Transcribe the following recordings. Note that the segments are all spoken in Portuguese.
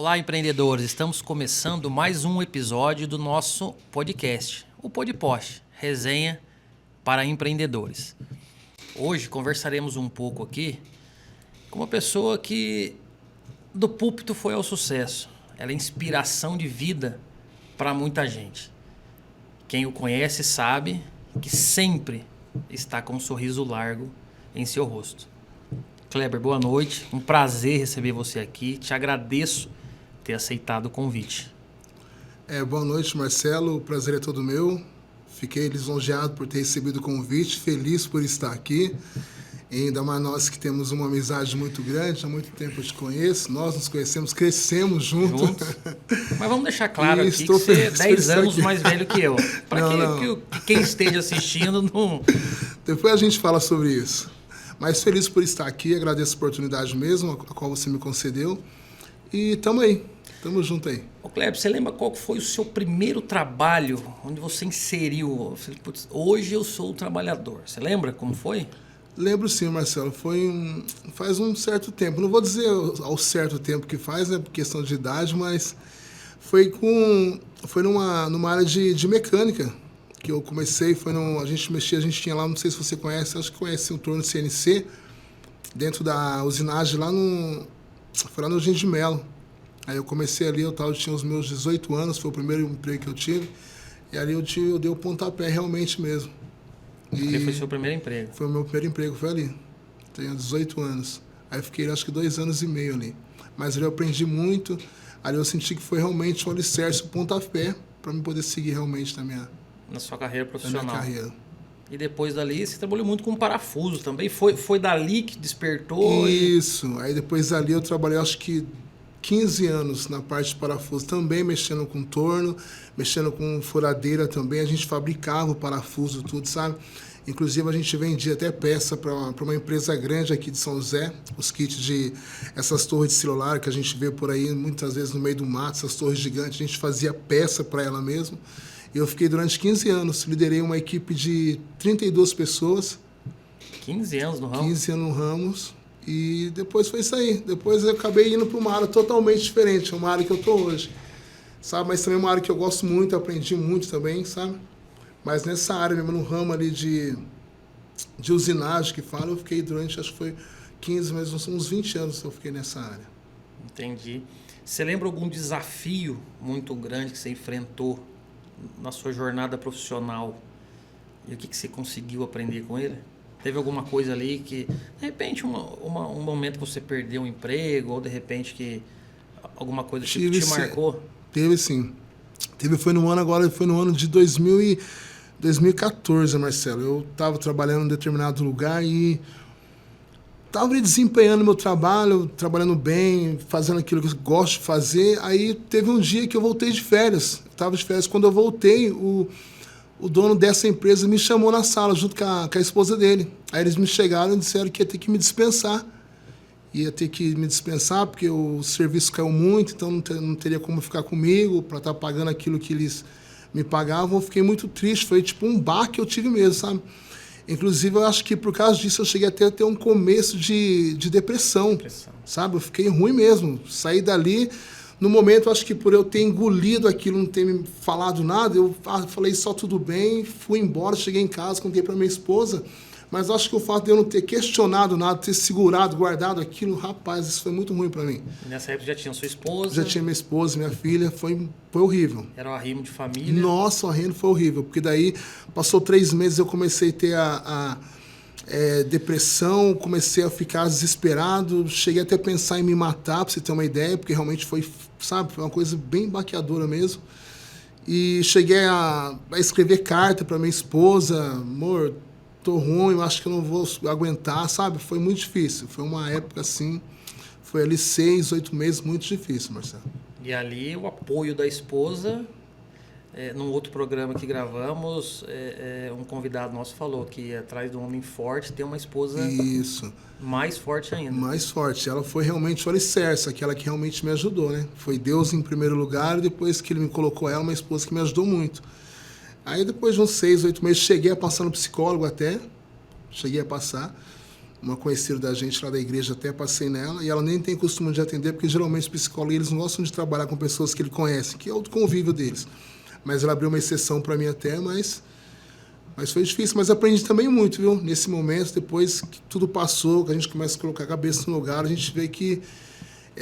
Olá, empreendedores! Estamos começando mais um episódio do nosso podcast, o Podpost, resenha para empreendedores. Hoje conversaremos um pouco aqui com uma pessoa que do púlpito foi ao sucesso. Ela é inspiração de vida para muita gente. Quem o conhece sabe que sempre está com um sorriso largo em seu rosto. Kleber, boa noite. Um prazer receber você aqui. Te agradeço ter aceitado o convite. Boa noite, Marcelo. O prazer é todo meu. Fiquei lisonjeado por ter recebido o convite, feliz por estar aqui. E ainda mais nós que temos uma amizade muito grande, há muito tempo eu te conheço, nós nos conhecemos, crescemos juntos. Mas vamos deixar claro aqui que você é 10 anos mais velho que eu. Para que quem esteja assistindo não... Depois a gente fala sobre isso. Mas feliz por estar aqui, agradeço a oportunidade mesmo, a qual você me concedeu. E tamo aí, tamo junto aí. Ô Kleber, você lembra qual foi o seu primeiro trabalho, onde você inseriu? Você, putz, hoje eu sou o trabalhador. Você lembra como foi? Lembro sim, Marcelo. Faz um certo tempo. Não vou dizer ao certo tempo que faz, né, por questão de idade, mas foi numa área de mecânica que eu comecei. A gente tinha lá, não sei se você conhece, acho que conhece o torno CNC, dentro da usinagem foi lá no Gin de Melo. Aí eu comecei ali, eu tinha os meus 18 anos, foi o primeiro emprego que eu tive, e ali eu dei o pontapé realmente mesmo. Ali foi o seu primeiro emprego? Foi o meu primeiro emprego, foi ali. Tenho 18 anos. Aí eu fiquei, acho que 2 anos e meio ali. Mas ali eu aprendi muito, ali eu senti que foi realmente um alicerce, um pontapé, para eu poder seguir realmente na sua carreira profissional. Na minha carreira. E depois dali, você trabalhou muito com parafuso também. Foi dali que despertou? Isso. Aí depois dali eu trabalhei, acho que 15 anos na parte de parafuso, também mexendo com torno, mexendo com furadeira também. A gente fabricava o parafuso, tudo, sabe? Inclusive, a gente vendia até peça para uma empresa grande aqui de São José, os kits de essas torres de celular que a gente vê por aí, muitas vezes no meio do mato, essas torres gigantes, a gente fazia peça para ela mesmo. E eu fiquei durante 15 anos, liderei uma equipe de 32 pessoas. 15 anos no ramo? 15 anos no ramo. E depois foi isso aí. Depois eu acabei indo para uma área totalmente diferente, uma área que eu estou hoje. Sabe? Mas também é uma área que eu gosto muito, aprendi muito também, sabe? Mas nessa área mesmo, no ramo ali de usinagem que fala, eu fiquei durante, acho que foi 15, mas uns 20 anos eu fiquei nessa área. Entendi. Você lembra algum desafio muito grande que você enfrentou na sua jornada profissional? E o que você conseguiu aprender com ele? Teve alguma coisa ali que, de repente, um momento que você perdeu um emprego, ou de repente que alguma coisa que te marcou? Teve sim. Foi no ano de 2014, Marcelo. Eu estava trabalhando em um determinado lugar e estava desempenhando meu trabalho, trabalhando bem, fazendo aquilo que eu gosto de fazer. Aí teve um dia que eu voltei de férias. Estava de férias. Quando eu voltei, o dono dessa empresa me chamou na sala, junto com a esposa dele. Aí eles me chegaram e disseram que ia ter que me dispensar. Ia ter que me dispensar porque o serviço caiu muito, então não teria como ficar comigo para estar pagando aquilo que eles me pagavam. Eu fiquei muito triste, foi tipo um baque que eu tive mesmo, sabe? Inclusive, eu acho que por causa disso eu cheguei até a ter um começo de depressão, sabe? Eu fiquei ruim mesmo. Saí dali, no momento, acho que por eu ter engolido aquilo, não ter me falado nada, eu falei só tudo bem, fui embora, cheguei em casa, contei para minha esposa, mas acho que o fato de eu não ter questionado nada, ter segurado, guardado aquilo, rapaz, isso foi muito ruim para mim. E nessa época já tinha sua esposa? Já tinha minha esposa, minha filha, foi horrível. Era um arrimo de família? Nossa, o arrimo foi horrível, porque daí passou 3 meses, eu comecei a ter depressão, comecei a ficar desesperado, cheguei até a pensar em me matar, para você ter uma ideia, porque realmente foi uma coisa bem baqueadora mesmo. E cheguei a escrever carta para minha esposa, amor, tô ruim, eu acho que eu não vou aguentar, sabe? Foi muito difícil, foi uma época assim, foi ali 6, 8 meses, muito difícil, Marcelo. E ali o apoio da esposa, num outro programa que gravamos, um convidado nosso falou que atrás do homem forte tem uma esposa mais forte ainda. Mais forte, ela foi realmente o alicerce, aquela que realmente me ajudou, né? Foi Deus em primeiro lugar, e depois que ele me colocou ela, uma esposa que me ajudou muito. Aí depois de uns 6, 8 meses, cheguei a passar no psicólogo até, cheguei a passar, uma conhecida da gente lá da igreja, até passei nela, e ela nem tem costume de atender, porque geralmente os psicólogos eles não gostam de trabalhar com pessoas que ele conhece, que é o convívio deles. Mas ela abriu uma exceção para mim até, mas foi difícil. Mas aprendi também muito, viu? Nesse momento, depois que tudo passou, que a gente começa a colocar a cabeça no lugar, a gente vê que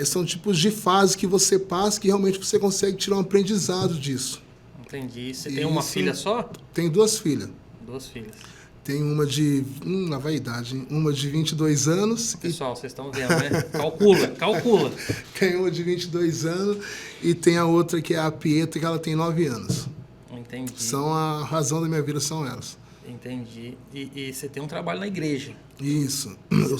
são tipos de fases que você passa que realmente você consegue tirar um aprendizado disso. Entendi. Você tem uma filha só? Tenho 2 filhas. 2 filhas. Tem uma de... na vaidade, hein? Uma de 22 anos. Pessoal, vocês estão vendo, né? Calcula. Tem uma de 22 anos e tem a outra que é a Pietra, que ela tem 9 anos. Entendi. São a razão da minha vida, são elas. Entendi. E você tem um trabalho na igreja. Isso. Eu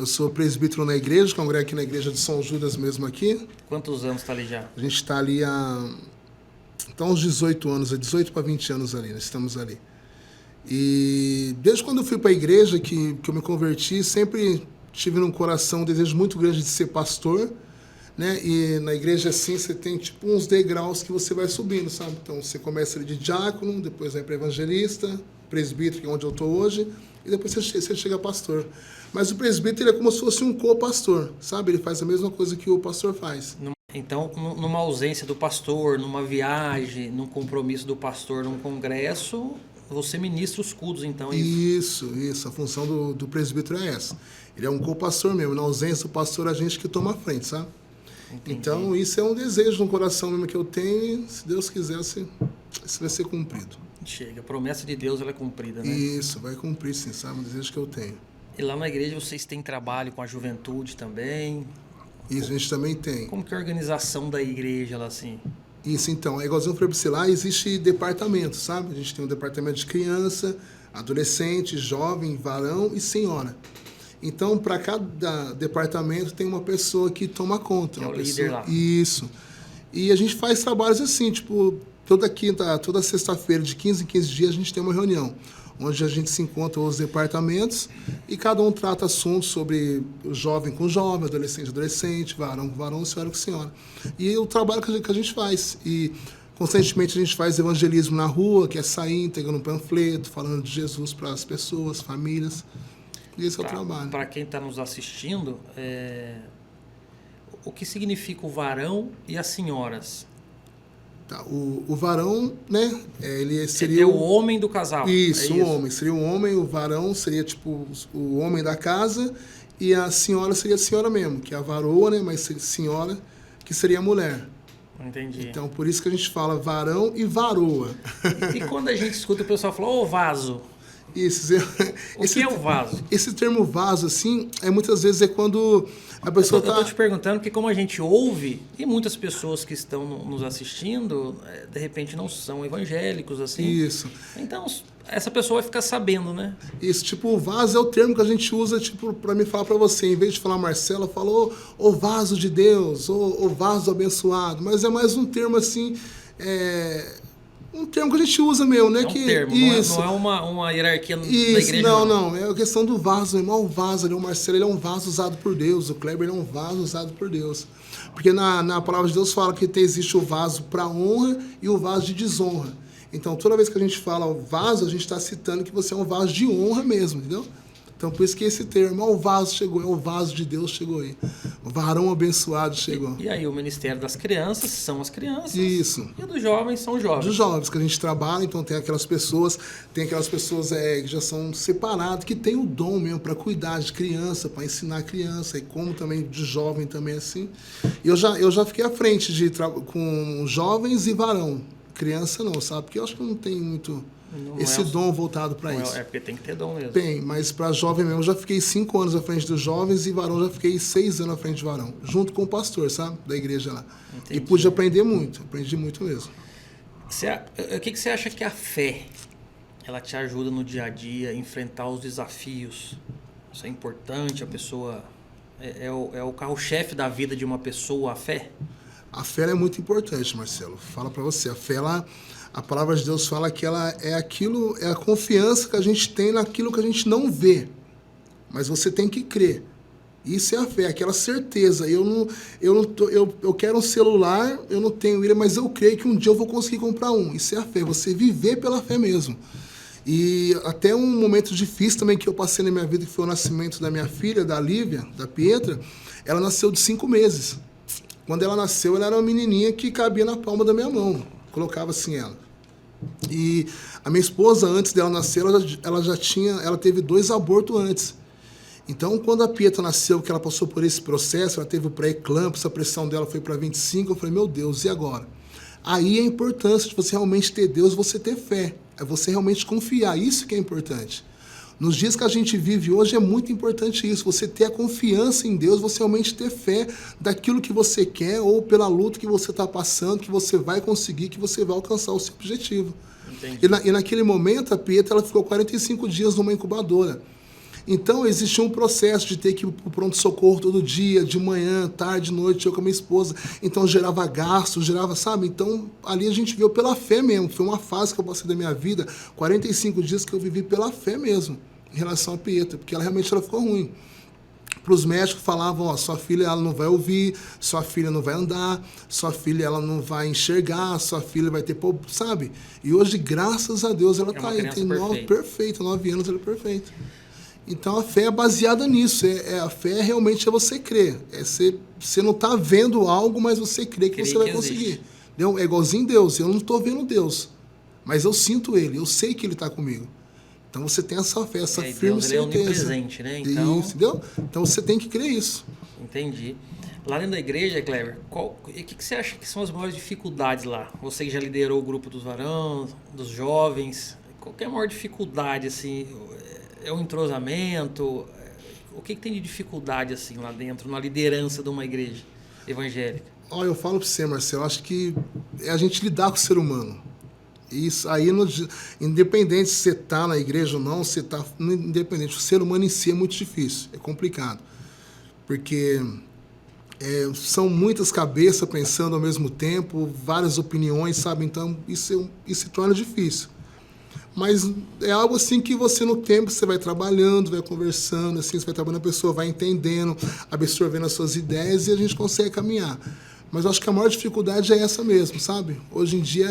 sou presbítero na igreja, congrego aqui na igreja de São Judas mesmo aqui. Quantos anos está ali já? A gente está ali há... Então, uns 18 anos, 18 para 20 anos ali, nós estamos ali. E desde quando eu fui para a igreja, que eu me converti, sempre tive no coração um desejo muito grande de ser pastor, né? E na igreja, assim, você tem tipo uns degraus que você vai subindo, sabe? Então, você começa ali de diácono, depois vai para evangelista, presbítero, que é onde eu estou hoje, e depois você chega a pastor. Mas o presbítero ele é como se fosse um co-pastor, sabe? Ele faz a mesma coisa que o pastor faz. Então, numa ausência do pastor, numa viagem, num compromisso do pastor, num congresso, você ministra os cultos, então. Isso. A função do presbítero é essa. Ele é um co-pastor mesmo. Na ausência do pastor, a gente que toma a frente, sabe? Entendi. Então, isso é um desejo no coração mesmo que eu tenho e, se Deus quiser, isso vai ser cumprido. Chega. A promessa de Deus ela é cumprida, né? Isso, vai cumprir sim, sabe? Um desejo que eu tenho. E lá na igreja vocês têm trabalho com a juventude também? Isso, a gente também tem. Como que é a organização da igreja lá assim? Isso, então, é igualzinho para você lá, existe departamento, sabe? A gente tem um departamento de criança, adolescente, jovem, varão e senhora. Então, para cada departamento tem uma pessoa que toma conta. Que é o pessoa... líder lá. Isso. E a gente faz trabalhos assim, tipo, toda sexta-feira, de 15 em 15 dias, a gente tem uma reunião, onde a gente se encontra os departamentos e cada um trata assuntos sobre jovem com jovem, adolescente com adolescente, varão com varão, senhora com senhora. E o trabalho que a gente faz. E constantemente a gente faz evangelismo na rua, que é sair, entregando um panfleto, falando de Jesus para as pessoas, famílias. E esse é o trabalho. Para quem está nos assistindo, o que significa o varão e as senhoras? Tá, o varão, né, ele seria... É o homem do casal. Isso, o homem. Seria o homem, o varão seria tipo o homem da casa e a senhora seria a senhora mesmo, que é a varoa, né, mas senhora, que seria a mulher. Entendi. Então, por isso que a gente fala varão e varoa. E quando a gente escuta o pessoal falar, ô vaso... Isso. O que é o vaso? Esse termo vaso, assim, muitas vezes é quando a pessoa Eu estou te perguntando porque como a gente ouve, e muitas pessoas que estão nos assistindo, de repente não são evangélicos, assim. Isso. Então, essa pessoa vai ficar sabendo, né? Isso, tipo, o vaso é o termo que a gente usa, tipo, para me falar para você. Em vez de falar Marcela, falou o vaso de Deus, ou o vaso abençoado. Mas é mais um termo, assim... um termo que a gente usa mesmo, né? É um termo, não é uma hierarquia da igreja. Não. É a questão do vaso, irmão. O vaso ali, o Marcelo, ele é um vaso usado por Deus. O Kleber, ele é um vaso usado por Deus. Porque na palavra de Deus fala que existe o vaso para honra e o vaso de desonra. Então, toda vez que a gente fala o vaso, a gente está citando que você é um vaso de honra mesmo, entendeu? Então, por isso que esse termo, o vaso chegou, o vaso de Deus chegou aí. O varão abençoado chegou. E aí o ministério das crianças são as crianças. Isso. E dos jovens são os jovens. Dos jovens que a gente trabalha, então tem aquelas pessoas que já são separadas, que tem o dom mesmo para cuidar de criança, para ensinar a criança, e como também de jovem também assim. E eu já fiquei à frente com jovens e varão. Criança não, sabe? Porque eu acho que não tem muito... esse dom voltado para isso. É porque tem que ter dom mesmo. Tem, mas para jovem mesmo, eu já fiquei 5 anos à frente dos jovens e varão já fiquei 6 anos à frente de varão, junto com o pastor, sabe? Da igreja lá. Entendi. E pude aprender muito, aprendi muito mesmo. O que você acha que a fé, ela te ajuda no dia a dia a enfrentar os desafios? Isso é importante, a pessoa... É o carro-chefe da vida de uma pessoa, a fé? A fé é muito importante, Marcelo. Fala para você, a fé, a palavra de Deus fala que ela é a confiança que a gente tem naquilo que a gente não vê. Mas você tem que crer. Isso é a fé, aquela certeza. Eu quero um celular, eu não tenho ele, mas eu creio que um dia eu vou conseguir comprar um. Isso é a fé, você viver pela fé mesmo. E até um momento difícil também que eu passei na minha vida, que foi o nascimento da minha filha, da Lívia, da Pietra. Ela nasceu de 5 meses. Quando ela nasceu, ela era uma menininha que cabia na palma da minha mão. Colocava assim ela. E a minha esposa, antes dela nascer, ela teve 2 abortos antes. Então, quando a Pietra nasceu, que ela passou por esse processo, ela teve o pré-eclâmpsia, a pressão dela foi para 25, eu falei, meu Deus, e agora? Aí a importância de você realmente ter Deus, você ter fé. É você realmente confiar, isso que é importante. Nos dias que a gente vive hoje é muito importante isso, você ter a confiança em Deus, você realmente ter fé daquilo que você quer ou pela luta que você está passando, que você vai conseguir, que você vai alcançar o seu objetivo. E naquele momento a Pietra ela ficou 45 dias numa incubadora. Então existia um processo de ter que ir para o pronto-socorro todo dia, de manhã, tarde, noite, eu com a minha esposa. Então gerava gasto, sabe? Então ali a gente viu pela fé mesmo. Foi uma fase que eu passei da minha vida, 45 dias que eu vivi pela fé mesmo, em relação à Pietra, porque ela realmente ficou ruim. Para os médicos falavam, ó, sua filha ela não vai ouvir, sua filha não vai andar, sua filha ela não vai enxergar, sua filha vai ter, sabe? E hoje, graças a Deus, ela está aí, tem 9 anos, ela é perfeita. Então a fé é baseada nisso, a fé realmente é você crer, você não está vendo algo, mas você crê que você vai conseguir. É igualzinho Deus, eu não estou vendo Deus, mas eu sinto Ele, eu sei que Ele está comigo. Então você tem essa fé, essa firme Deus, certeza. Ele é onipresente, né? Então... Isso, entendeu? Então você tem que crer isso. Entendi. Lá dentro da igreja, Cleber, o que você acha que são as maiores dificuldades lá? Você que já liderou o grupo dos varões, dos jovens, qual que é a maior dificuldade, assim? É o entrosamento? O que tem de dificuldade, assim, lá dentro, na liderança de uma igreja evangélica? Olha, eu falo para você, Marcelo, acho que é a gente lidar com o ser humano. Isso aí, independente se você está na igreja ou não, você está independente. O ser humano em si é muito difícil, é complicado. Porque são muitas cabeças pensando ao mesmo tempo, várias opiniões, sabe? Então, isso se torna difícil. Mas é algo assim que você, no tempo, você vai trabalhando, vai conversando, assim, você vai trabalhando, a pessoa vai entendendo, absorvendo as suas ideias e a gente consegue caminhar. Mas eu acho que a maior dificuldade é essa mesmo, sabe? Hoje em dia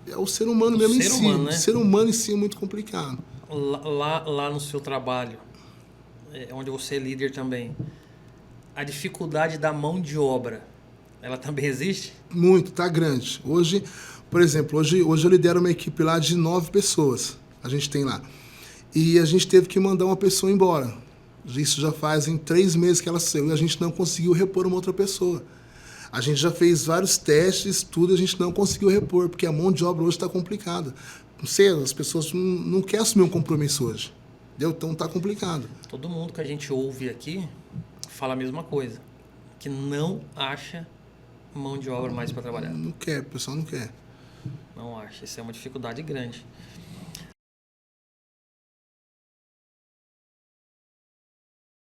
é o ser humano mesmo em si. Humano, né? O ser humano em si é muito complicado. Lá no seu trabalho, onde você é líder também, a dificuldade da mão de obra, ela também existe? Muito, tá grande. Hoje, por exemplo, hoje eu lidero uma equipe lá de 9 pessoas, a gente tem lá. E a gente teve que mandar uma pessoa embora. Isso já fazem 3 meses que ela saiu e a gente não conseguiu repor uma outra pessoa. A gente já fez vários testes, tudo, e a gente não conseguiu repor, porque a mão de obra hoje está complicada. Não sei, as pessoas não querem assumir um compromisso hoje. Entendeu? Então está complicado. Todo mundo que a gente ouve aqui fala a mesma coisa, que não acha mão de obra mais para trabalhar. Não quer, o pessoal não quer. Não acha, isso é uma dificuldade grande.